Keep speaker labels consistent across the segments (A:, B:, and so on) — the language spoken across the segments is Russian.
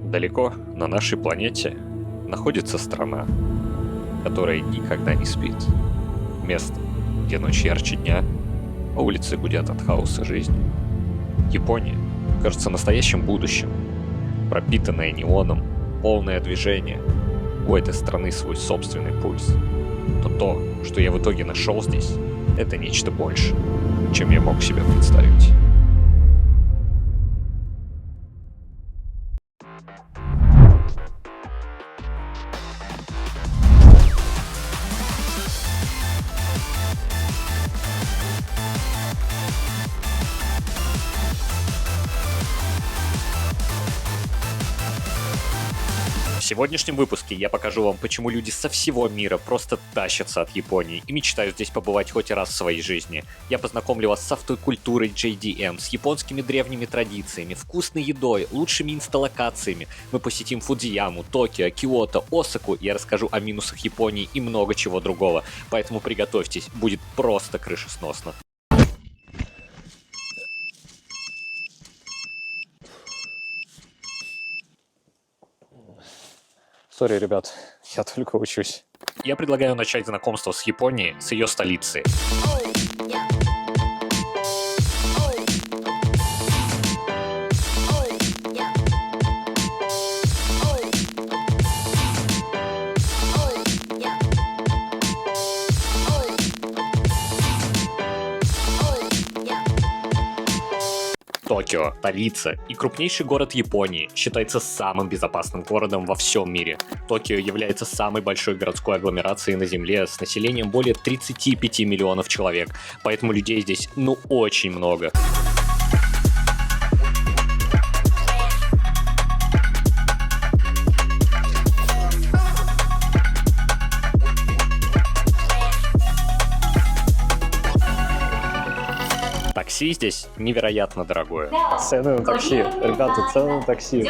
A: Далеко на нашей планете находится страна, которая никогда не спит. Место, где ночь ярче дня, а улицы гудят от хаоса жизни. Япония кажется настоящим будущим, пропитанная неоном, полное движение. У этой страны свой собственный пульс. Но то, что я в итоге нашел здесь, это нечто больше, чем я мог себе представить. В сегодняшнем выпуске я покажу вам, почему люди со всего мира просто тащатся от Японии и мечтают здесь побывать хоть раз в своей жизни. Я познакомлю вас с автокультурой JDM, с японскими древними традициями, вкусной едой, лучшими инсталлокациями. Мы посетим Фудзияму, Токио, Киото, Осаку. Я расскажу о минусах Японии и много чего другого. Поэтому приготовьтесь, будет просто крышесносно. Сори, ребят, я только учусь. Я предлагаю начать знакомство с Японией, с ее столицы. Токио, столица и крупнейший город Японии, считается самым безопасным городом во всем мире. Токио является самой большой городской агломерацией на Земле с населением более 35 миллионов человек, поэтому людей здесь очень много. Такси здесь невероятно дорогое. Цены на такси, ребята, цены на такси.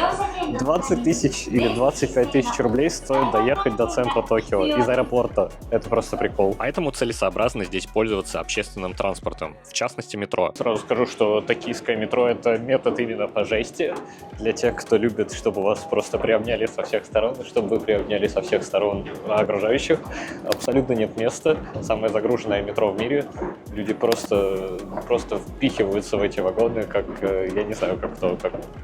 A: 20 тысяч или 25 тысяч рублей стоит доехать до центра Токио из аэропорта. Это просто прикол. Поэтому целесообразно здесь пользоваться общественным транспортом, в частности метро. Сразу скажу, что токийское метро — это метод именно по жести. Для тех, кто любит, чтобы вас просто приобняли со всех сторон, чтобы вы приобняли со всех сторон окружающих. Абсолютно нет места. Самое загруженное метро в мире. Люди просто впихиваются в эти вагоны, как, я не знаю, как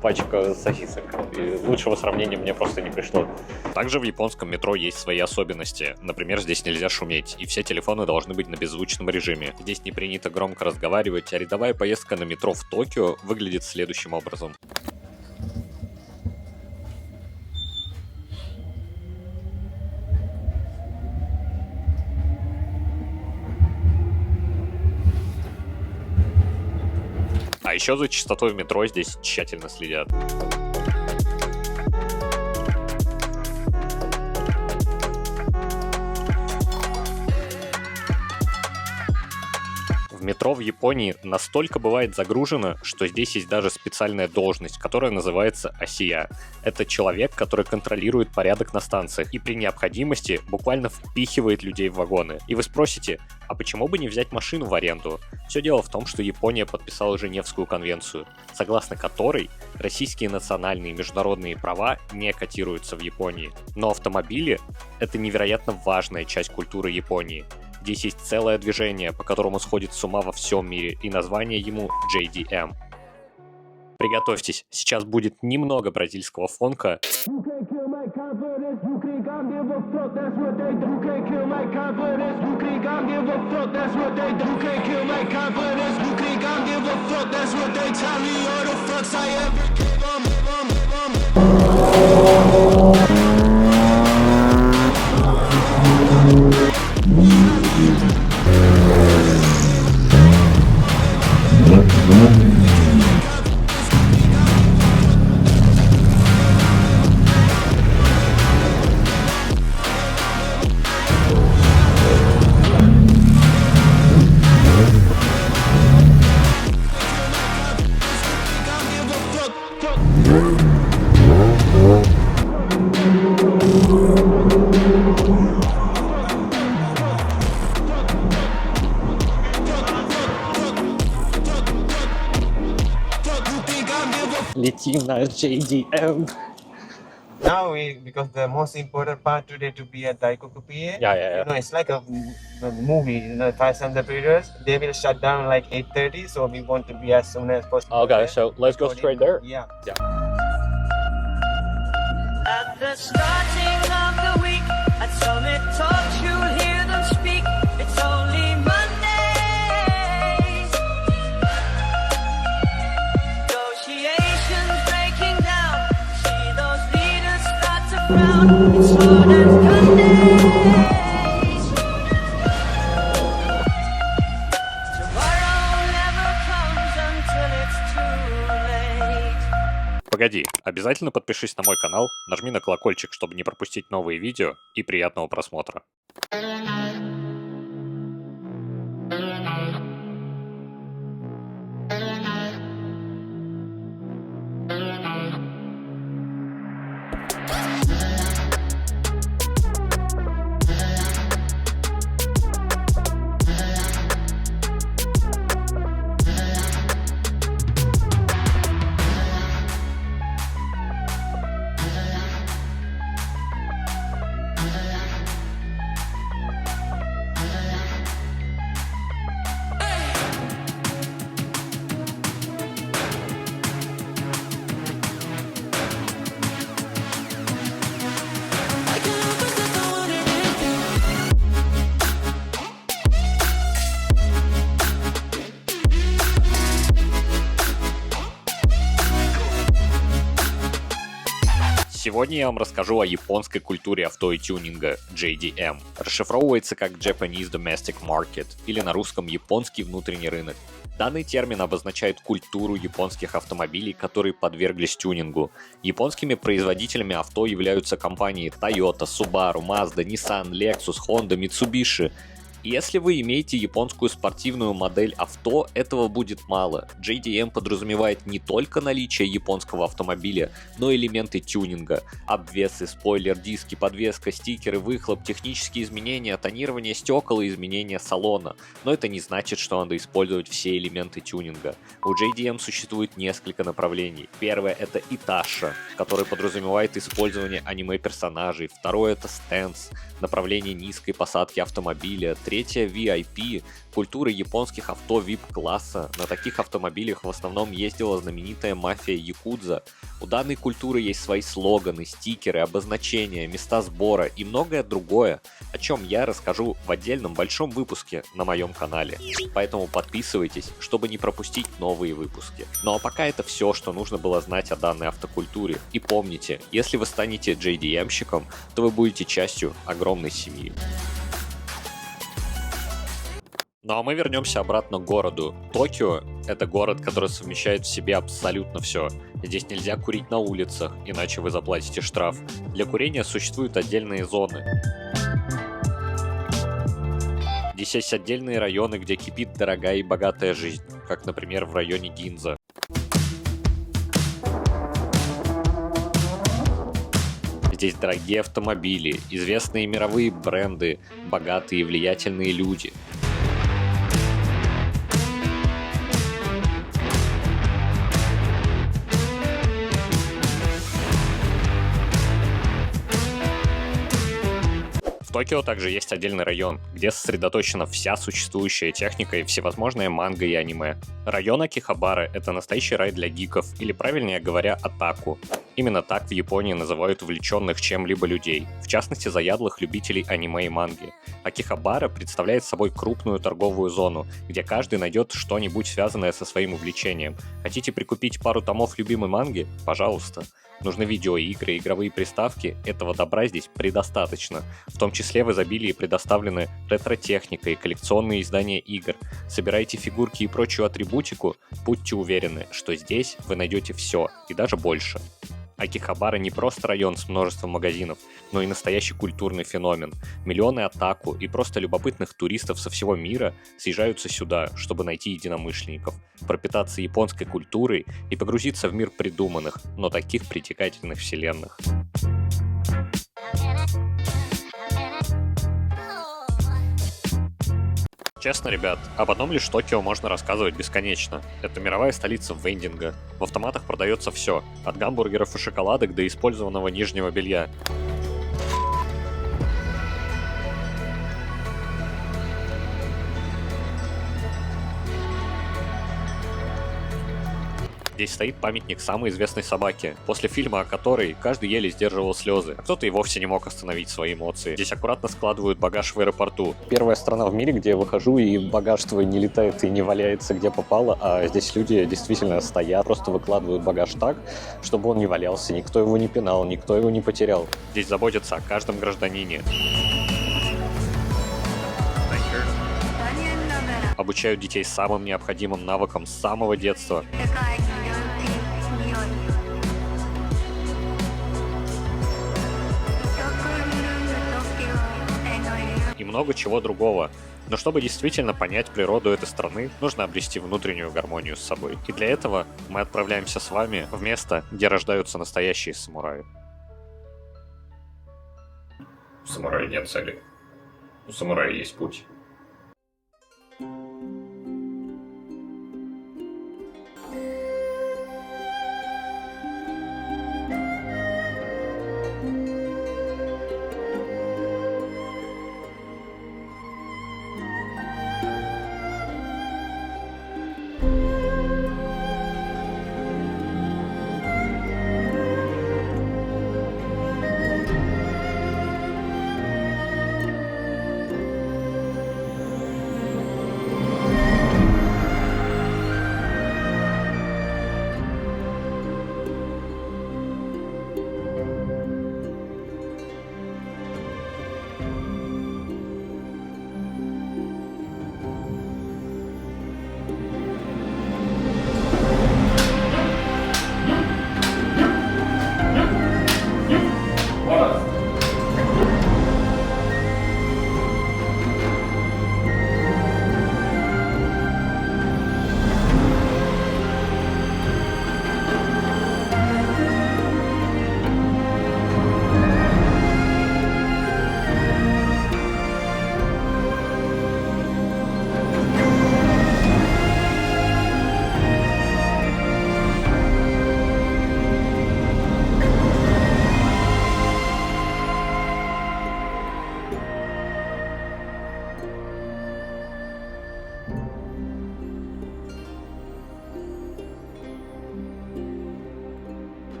A: пачка сосисок. И лучшего сравнения мне просто не пришло. Также в японском метро есть свои особенности. Например, здесь нельзя шуметь, и все телефоны должны быть на беззвучном режиме. Здесь не принято громко разговаривать, а рядовая поездка на метро в Токио выглядит следующим образом. А еще за чистотой в метро здесь тщательно следят. Метро в Японии настолько бывает загружено, что здесь есть даже специальная должность, которая называется осия. Это человек, который контролирует порядок на станциях и при необходимости буквально впихивает людей в вагоны. И вы спросите, а почему бы не взять машину в аренду? Все дело в том, что Япония подписала Женевскую конвенцию, согласно которой российские национальные и международные права не котируются в Японии. Но автомобили — это невероятно важная часть культуры Японии. Здесь есть целое движение, по которому сходит с ума во всем мире, и название ему JDM. Приготовьтесь, сейчас будет немного бразильского фонка. Летим на JDM.
B: now because the most important part today to be a Daikoku PA.
A: Yeah.
B: You know, it's like a movie. You know, Fast and the Furious. They will shut down like 8:30, so we want to be as soon as possible.
A: Okay,
B: there.
A: so let's go straight there.
B: Yeah.
C: At the starting of the week, at Summit Talks, you'll hear them speak. It's only Mondays. Negotiations breaking down. See those leaders start to frown. It's hard as Mondays. Tomorrow never comes until it's too late.
A: Погоди, обязательно подпишись на мой канал, нажми на колокольчик, чтобы не пропустить новые видео, и приятного просмотра. Сегодня я вам расскажу о японской культуре авто и тюнинга JDM. Расшифровывается как Japanese Domestic Market или на русском японский внутренний рынок. Данный термин обозначает культуру японских автомобилей, которые подверглись тюнингу. Японскими производителями авто являются компании Toyota, Subaru, Mazda, Nissan, Lexus, Honda, Mitsubishi. Если вы имеете японскую спортивную модель авто, этого будет мало. JDM подразумевает не только наличие японского автомобиля, но и элементы тюнинга. Обвесы, спойлер, диски, подвеска, стикеры, выхлоп, технические изменения, тонирование стекол и изменения салона. Но это не значит, что надо использовать все элементы тюнинга. У JDM существует несколько направлений. Первое — это Иташа, который подразумевает использование аниме-персонажей. Второе — это Stance, направление низкой посадки автомобиля. Третье — VIP, культура японских авто VIP-класса. На таких автомобилях в основном ездила знаменитая мафия Якудза. У данной культуры есть свои слоганы, стикеры, обозначения, места сбора и многое другое, о чем я расскажу в отдельном большом выпуске на моем канале. Поэтому подписывайтесь, чтобы не пропустить новые выпуски. Ну а пока это все, что нужно было знать о данной автокультуре. И помните, если вы станете JDM-щиком, то вы будете частью огромной семьи. Ну а мы вернемся обратно к городу. Токио — это город, который совмещает в себе абсолютно все. Здесь нельзя курить на улицах, иначе вы заплатите штраф. Для курения существуют отдельные зоны. Здесь есть отдельные районы, где кипит дорогая и богатая жизнь, как, например, в районе Гинза. Здесь дорогие автомобили, известные мировые бренды, богатые и влиятельные люди. В Токио также есть отдельный район, где сосредоточена вся существующая техника и всевозможные манго и аниме. Район Акихабара — это настоящий рай для гиков, или правильнее говоря, атаку. Именно так в Японии называют увлеченных чем-либо людей, в частности заядлых любителей аниме и манги. Акихабара представляет собой крупную торговую зону, где каждый найдет что-нибудь связанное со своим увлечением. Хотите прикупить пару томов любимой манги? Пожалуйста. Нужны видеоигры, игровые приставки? Этого добра здесь предостаточно. В том числе в изобилии предоставлены ретро-техника и коллекционные издания игр. Собираете фигурки и прочую атрибутику? Будьте уверены, что здесь вы найдете все и даже больше. Акихабара не просто район с множеством магазинов, но и настоящий культурный феномен. Миллионы атаку и просто любопытных туристов со всего мира съезжаются сюда, чтобы найти единомышленников, пропитаться японской культурой и погрузиться в мир придуманных, но таких притягательных вселенных. Честно, ребят, об одном лишь Токио можно рассказывать бесконечно. Это мировая столица вендинга. В автоматах продается все, от гамбургеров и шоколадок до использованного нижнего белья. Здесь стоит памятник самой известной собаке, после фильма о которой каждый еле сдерживал слезы, а кто-то и вовсе не мог остановить свои эмоции. Здесь аккуратно складывают багаж в аэропорту. Первая страна в мире, где я выхожу, и багаж твой не летает и не валяется где попало, а здесь люди действительно стоят, просто выкладывают багаж так, чтобы он не валялся, никто его не пинал, никто его не потерял. Здесь заботятся о каждом гражданине. Обучают детей самым необходимым навыкам с самого детства. И много чего другого. Но чтобы действительно понять природу этой страны, нужно обрести внутреннюю гармонию с собой. И для этого мы отправляемся с вами в место, где рождаются настоящие самураи. У самурая нет цели. У самурая есть путь.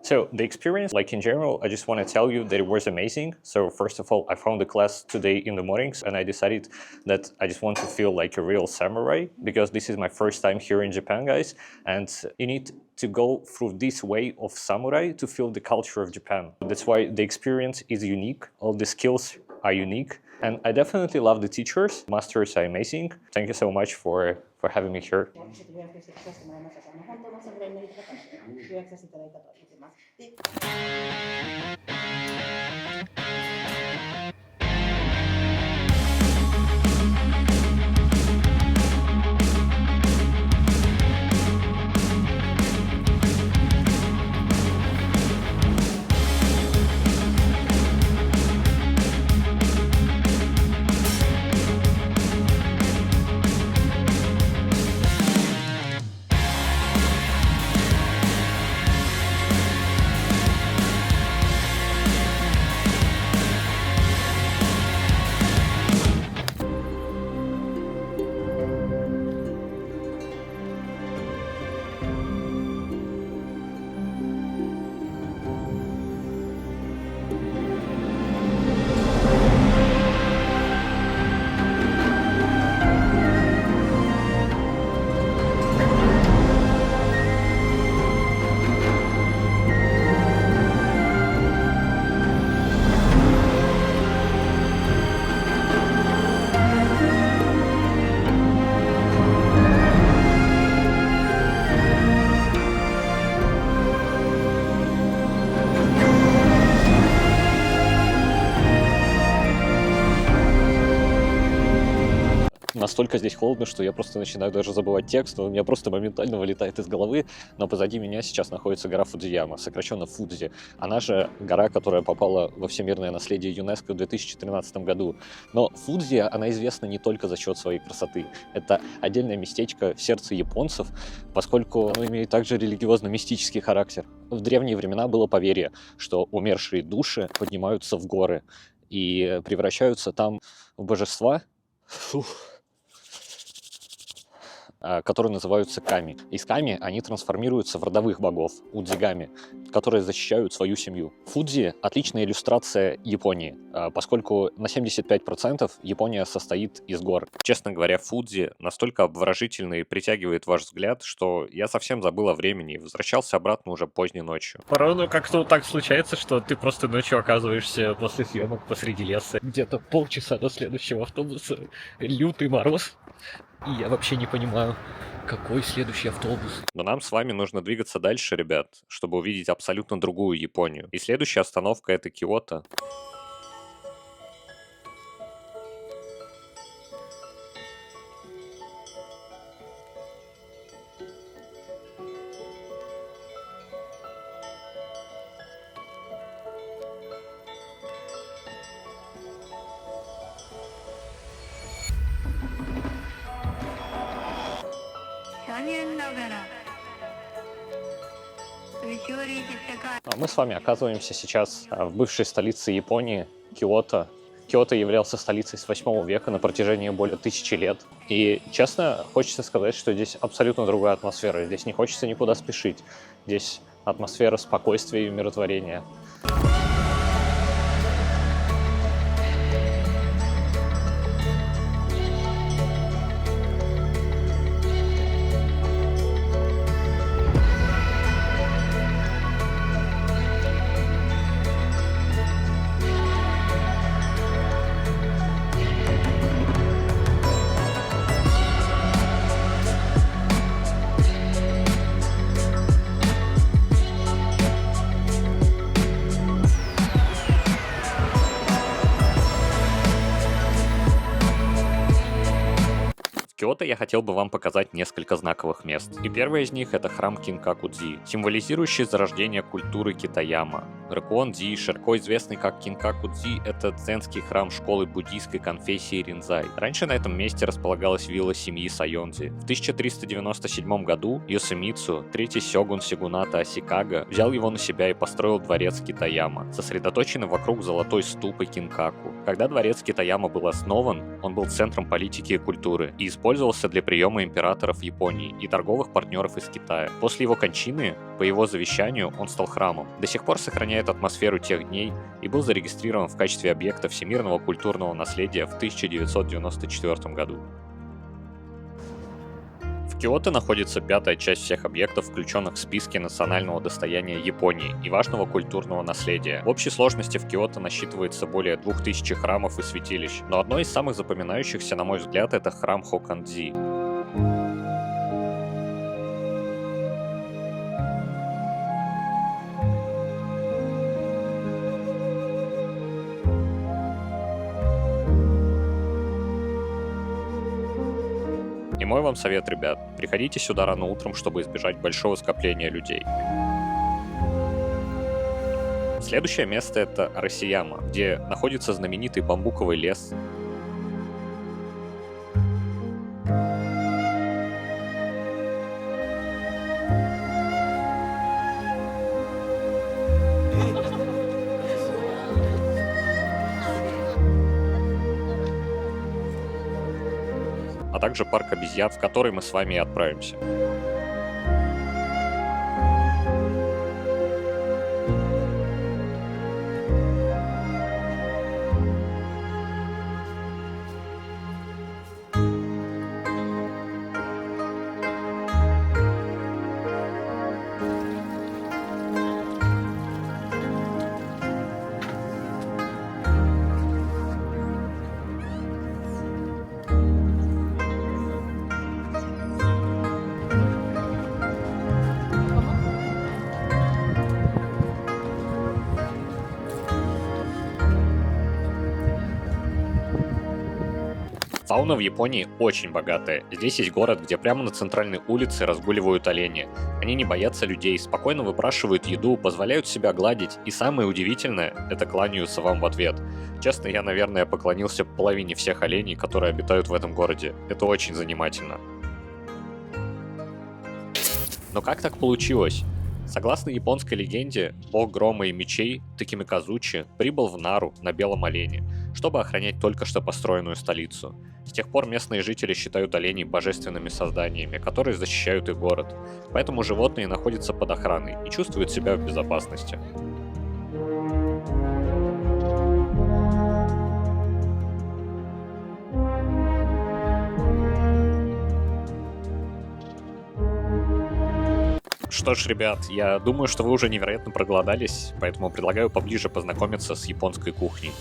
A: So the experience, like in general, I just want to tell you that it was amazing. So first of all, I found the class today in the mornings and I decided that I just want to feel like a real samurai because this is my first time here in Japan, guys. And you need to go through this way of samurai to feel the culture of Japan. That's why the experience is unique. All the skills are unique. And I definitely love the teachers. Masters are amazing. Thank you so much for having me here.
D: ちょっと予約してさせてもらいましたが、本当の侍になりたかったので予約させていただいたと言ってます。で
A: настолько здесь холодно, что я просто начинаю даже забывать текст, он у меня просто моментально вылетает из головы, но позади меня сейчас находится гора Фудзияма, сокращенно Фудзи. Она же гора, которая попала во всемирное наследие ЮНЕСКО в 2013 году. Но Фудзи, она известна не только за счет своей красоты. Это отдельное местечко в сердце японцев, поскольку оно имеет также религиозно-мистический характер. В древние времена было поверье, что умершие души поднимаются в горы и превращаются там в божества, которые называются ками. Из ками они трансформируются в родовых богов, удзигами, которые защищают свою семью. Фудзи — отличная иллюстрация Японии, поскольку на 75% Япония состоит из гор. Честно говоря, Фудзи настолько обворожительный и притягивает ваш взгляд, что я совсем забыл о времени и возвращался обратно уже поздней ночью. Порой как-то так случается, что ты просто ночью оказываешься после съемок посреди леса. Где-то полчаса до следующего автобуса, лютый мороз. И я вообще не понимаю, какой следующий автобус. Но нам с вами нужно двигаться дальше, ребят, чтобы увидеть абсолютно другую Японию. И следующая остановка — это Киото. А мы с вами оказываемся сейчас в бывшей столице Японии, Киото. Киото являлся столицей с 8 века на протяжении более 1000 лет. И, честно, хочется сказать, что здесь абсолютно другая атмосфера. Здесь не хочется никуда спешить. Здесь атмосфера спокойствия и умиротворения. В Киото я хотел бы вам показать несколько знаковых мест. И первое из них — это храм Кинкаку-дзи, символизирующий зарождение культуры Китаяма. Ракуон-дзи, широко известный как Кинкаку-дзи, это дзенский храм школы буддийской конфессии Ринзай. Раньше на этом месте располагалась вилла семьи Сайонзи. В 1397 году Йосемицу, третий сёгун сёгуната Асикага, взял его на себя и построил дворец Китаяма, сосредоточенный вокруг золотой ступы Кинкаку. Когда дворец Китаяма был основан, он был центром политики и культуры и использовался для приема императоров Японии и торговых партнеров из Китая. После его кончины, по его завещанию, он стал храмом. До сих пор сохраняет атмосферу тех дней и был зарегистрирован в качестве объекта всемирного культурного наследия в 1994 году. В Киото находится 5-я часть всех объектов, включенных в списки национального достояния Японии и важного культурного наследия. В общей сложности в Киото насчитывается более 2000 храмов и святилищ, но одно из самых запоминающихся, на мой взгляд, это храм Хоккан-дзи. И мой вам совет, ребят, приходите сюда рано утром, чтобы избежать большого скопления людей. Следующее место — это Арасияма, где находится знаменитый бамбуковый лес. А также парк обезьян, в который мы с вами и отправимся. Фауна в Японии очень богатая. Здесь есть город, где прямо на центральной улице разгуливают олени. Они не боятся людей, спокойно выпрашивают еду, позволяют себя гладить, и самое удивительное — это кланяются вам в ответ. Честно, я, наверное, поклонился половине всех оленей, которые обитают в этом городе. Это очень занимательно. Но как так получилось? Согласно японской легенде, бог грома и мечей Такимиказучи прибыл в Нару на белом олене, чтобы охранять только что построенную столицу. С тех пор местные жители считают оленей божественными созданиями, которые защищают их город. Поэтому животные находятся под охраной и чувствуют себя в безопасности. Что ж, ребят, я думаю, что вы уже невероятно проголодались, поэтому предлагаю поближе познакомиться с японской кухней.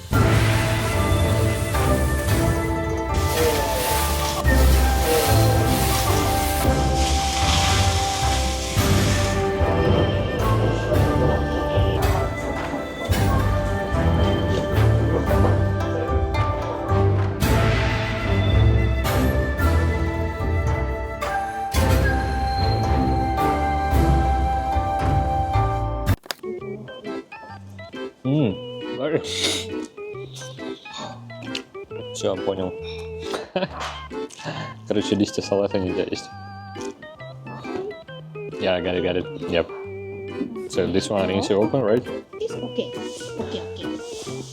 A: Все, понял. Короче, листья салата нельзя есть. Yeah, I got it. Yep. So this one needs to open, right?
D: Okay.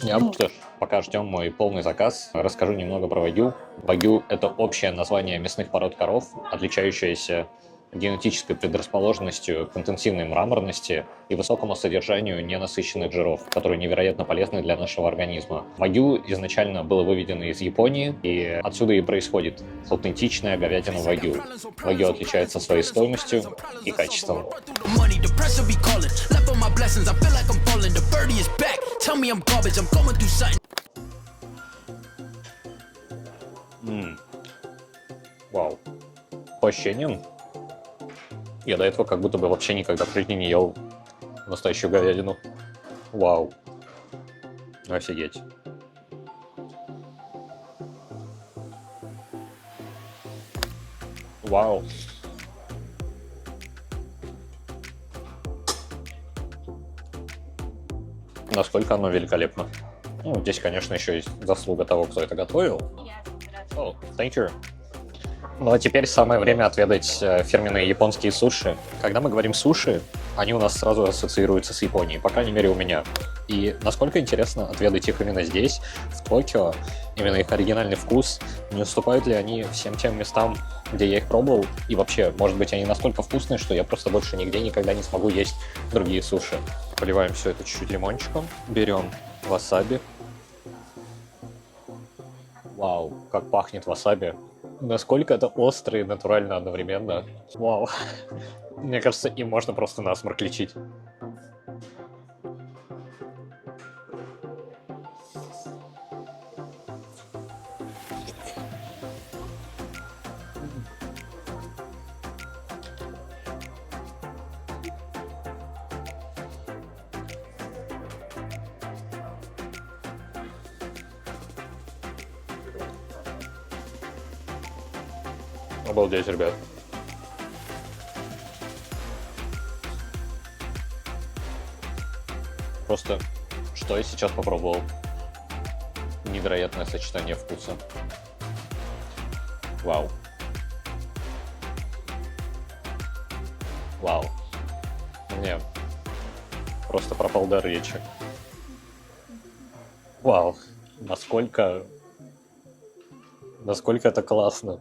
A: Yep. Что ж, пока ждем мой полный заказ, расскажу немного про вагю. Вагю — это общее название мясных пород коров, отличающееся генетической предрасположенностью к интенсивной мраморности и высокому содержанию ненасыщенных жиров, которые невероятно полезны для нашего организма. Вагю изначально было выведено из Японии, и отсюда и происходит аутентичная говядина вагю. Вагю отличается своей стоимостью и качеством. Вау. По ощущениям, я до этого как будто бы вообще никогда в жизни не ел настоящую говядину. Вау. Офигеть. Вау. Насколько оно великолепно. Ну, здесь, конечно, еще есть заслуга того, кто это готовил. Oh, thank you. Ну а теперь самое время отведать фирменные японские суши. Когда мы говорим суши, они у нас сразу ассоциируются с Японией, по крайней мере у меня. И насколько интересно отведать их именно здесь, в Токио, именно их оригинальный вкус, не уступают ли они всем тем местам, где я их пробовал, и вообще, может быть, они настолько вкусные, что я просто больше нигде никогда не смогу есть другие суши. Поливаем все это чуть-чуть лимончиком, берем васаби. Вау, как пахнет васаби. Насколько это остро и натурально одновременно. Вау. Мне кажется, им можно просто насморк лечить. Обалдеть, ребят. Просто, что я сейчас попробовал? Невероятное сочетание вкуса. Вау. Вау. Мне просто пропал дар речи. Вау. Насколько это классно.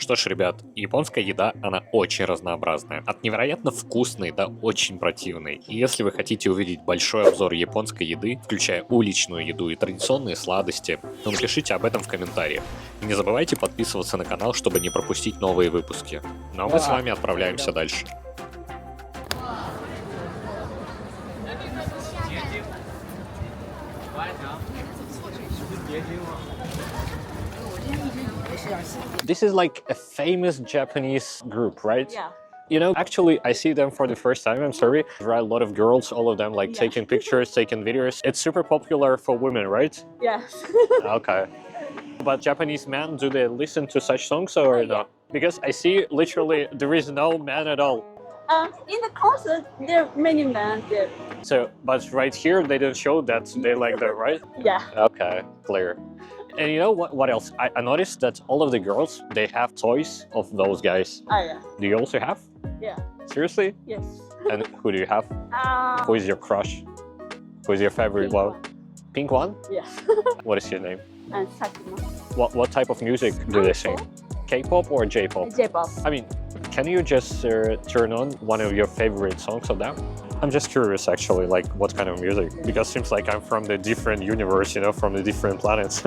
A: Что ж, ребят, японская еда, она очень разнообразная. От невероятно вкусной до очень противной. И если вы хотите увидеть большой обзор японской еды, включая уличную еду и традиционные сладости, то напишите об этом в комментариях. И не забывайте подписываться на канал, чтобы не пропустить новые выпуски. Ну а мы с вами отправляемся дальше. This is like a famous Japanese group, right?
E: Yeah.
A: You know, actually, I see them for the first time, I'm sorry. There are a lot of girls, all of them like taking pictures, taking videos. It's super popular for women, right?
E: Yes.
A: Okay. but Japanese men, do they listen to such songs or not? Because I see literally there is no man at all.
E: In the concert, there are many men there.
A: So, but right here they don't show that they like that, right?
E: Yeah.
A: Okay, clear. And you know what else? I noticed that all of the girls, they have toys of those guys.
E: Oh yeah.
A: Do you also have?
E: Yeah.
A: Seriously?
E: Yes.
A: And who do you have? Who is your crush? Who is your favorite one? Pink one?
E: Yeah.
A: What is your name?
E: And Sakima.
A: What type of music do they sing? K-pop or J-pop?
E: J-pop.
A: I mean, can you just turn on one of your favorite songs of them? I'm just curious actually, like what kind of music? Because it seems like I'm from the different universe, you know, from the different planets.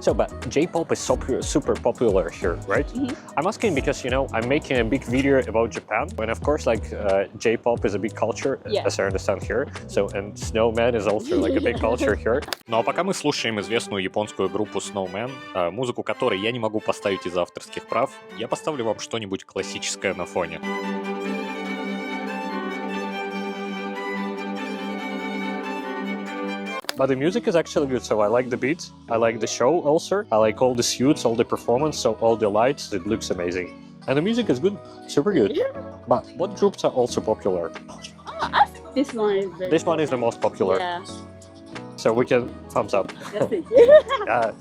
A: So, but J-pop is super popular here, right? I'm asking because, you know, I'm making a big video about Japan, and of course, like J-pop is a big culture, as I understand here. So, and Snowman is also like a big culture here. Ну а пока мы слушаем известную японскую группу Snowman, музыку которой я не могу поставить из-за авторских прав, я поставлю вам что-нибудь классическое на фоне. But the music is actually good, so I like the beat, I like the show also, I like all the suits, all the performance, so all the lights, it looks amazing. And the music is good, super good. But what groups are also popular?
E: I think this one is very
A: This one is the most popular,
E: Yeah.
A: so we can thumbs up.
E: That's it.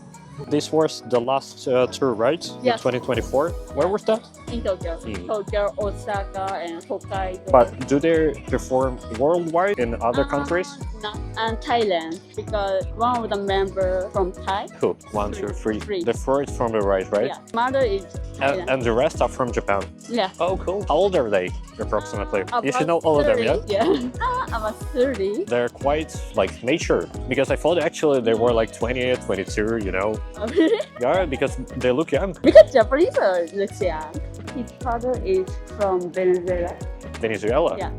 A: This was the last tour, right?
E: Yes.
A: In 2024. Where was that?
E: In Tokyo.
A: Mm.
E: Tokyo, Osaka, and Hokkaido.
A: But do they perform worldwide in other countries?
E: Not, and Thailand, because one of the members from Thai.
A: Who? 1, 2, 3.
E: Three.
A: The third from the right, right?
E: Yeah. Mother is Thailand.
A: And the rest are from Japan.
E: Yeah.
A: Oh, cool. How old are they, approximately? You should know
E: About
A: all of them,
E: 30,
A: yeah?
E: Yeah. About 30.
A: They're quite, like, nature. Because I thought actually they were, like, 20, 22, you know? Yeah, because they look young.
E: Because Japanese looks young. His father is from Venezuela.
A: Venezuela?
E: Yeah.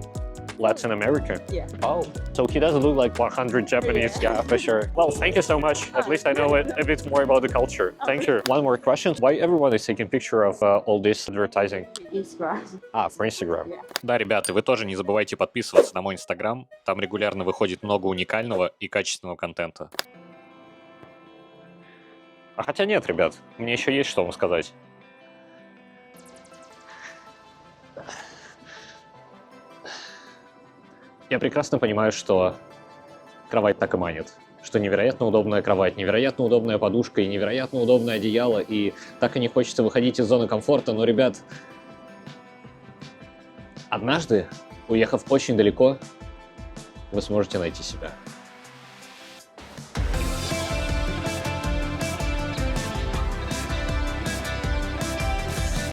A: Latin America?
E: Yeah.
A: Oh, so he doesn't look like 100 Japanese, yeah, for sure. Well, thank you so much. At least I know a bit more about the culture. Thank you. One more question. Why everyone is taking picture of all this advertising?
E: Instagram.
A: For Instagram.
E: Yeah.
F: Да, ребята, вы тоже не забывайте подписываться на мой Инстаграм. Там регулярно выходит много уникального и качественного контента.
A: А хотя нет, ребят, мне еще есть что вам сказать. Я прекрасно понимаю, что кровать так и манит. Что невероятно удобная кровать, невероятно удобная подушка и невероятно удобное одеяло. И так и не хочется выходить из зоны комфорта. Но, ребят, однажды, уехав очень далеко, вы сможете найти себя.